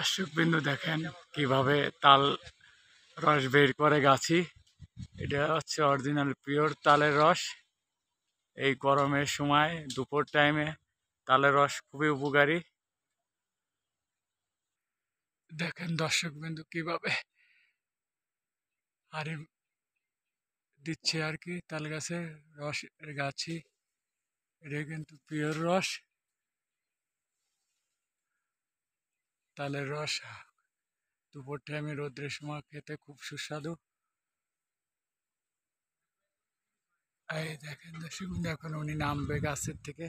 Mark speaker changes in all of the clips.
Speaker 1: দর্শক বিন্দু দেখেন কিভাবে তাল রস বের করে গাছি। এটা হচ্ছে অরিজিনাল পিওর তালের রস। এই গরমের সময় দুপুর টাইমে তালের রস খুবই উপকারী। দেখেন দর্শক বিন্দু কিভাবে হাড়ি দিচ্ছে আর কি তাল গাছে রস গাছি। এটা কিন্তু পিওর রস, তালের রস দুপুর টাইমে রোদ্রের সময় খেতে খুব সুস্বাদু। এই দেখেন দর্শক বিন্দু এখন উনি নামবে গাছের থেকে।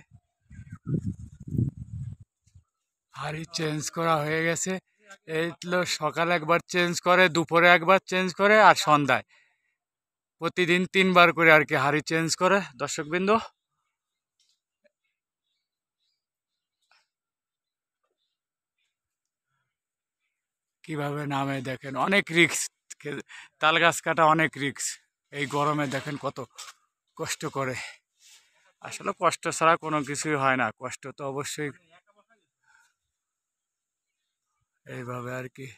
Speaker 1: হাড়ি চেঞ্জ করা হয়ে গেছে। এই তো সকালে একবার চেঞ্জ করে, দুপুরে একবার চেঞ্জ করে, আর সন্ধ্যায় প্রতিদিন 3 বার করে আর কি হাড়ি চেঞ্জ করে দর্শকবৃন্দ। কিভাবে নামে দেখেন, অনেক রিক্স। তাল গাছ কাটা অনেক রিক্স। এই গরমে দেখেন কত কষ্ট করে। আসলে কষ্ট ছাড়া কোনো কিছুই হয় না, কষ্ট তো অবশ্যই। এইভাবে আর কি।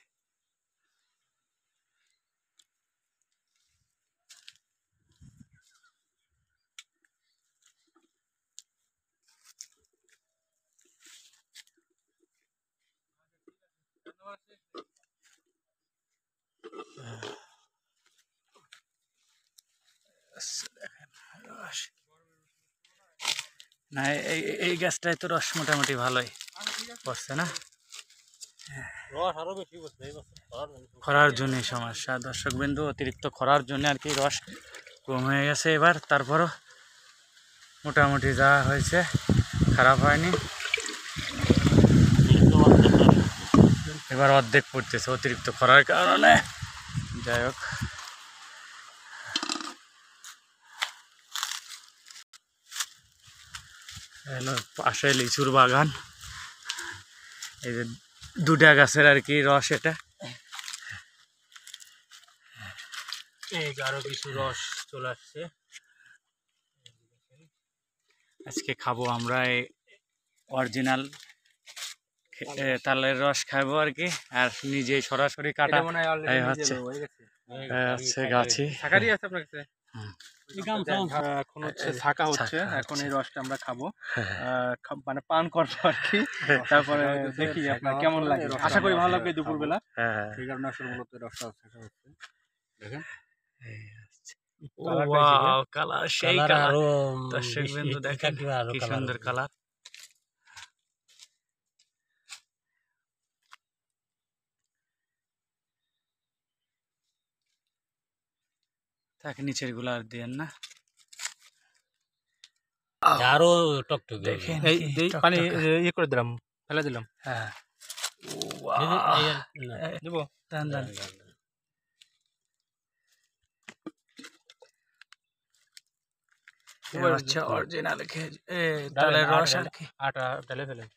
Speaker 1: না, এই গাছটায় তো রস মোটামুটি ভালোই পড়ছে না। খরার জন্য সমস্যা দর্শক বিন্দু, অতিরিক্ত খরার জন্য আর কি রস কম হয়ে গেছে এবার। তারপরও মোটামুটি যা হয়েছে খারাপ হয়নি। এবার অর্ধেক পড়তেছে অতিরিক্ত খরার কারণে। যাই হোক, হলো পাশে লিচুর বাগান। এই যে 2টা গাছের আর কি রস এটা।
Speaker 2: এই আরো কিছু রস চলে আসছে।
Speaker 1: আজকে খাবো আমরা এই অরিজিনাল তালের রস খাবো আর কি। আর নিজেই সরাসরি কাটা হচ্ছে গাছি।
Speaker 2: এখন হচ্ছে ছাকা হচ্ছে, এখন এই রসটা আমরা খাবো, মানে পান করবো আর কি। তারপরে দেখি আপনার কেমন লাগে, আশা করি ভালো লাগবে দুপুরবেলা। সেই কারণে আসলে মূলত রসটা ছাকা হচ্ছে। দেখেন
Speaker 1: কালার সেই কালার দর্শক বিন্দু দেখেন কি সুন্দর কালার। তাকে নিচের গুলো আর দিয়েন না,
Speaker 2: আরো টকটক
Speaker 1: দেখেন
Speaker 2: পানি ইয়ে করে দিলাম, ফেলে দিলাম।
Speaker 1: হ্যাঁ
Speaker 2: দেবো,
Speaker 1: হচ্ছে অরিজিনাল তালের রস আর কি।
Speaker 2: আটা ঢেলে ফেলেন।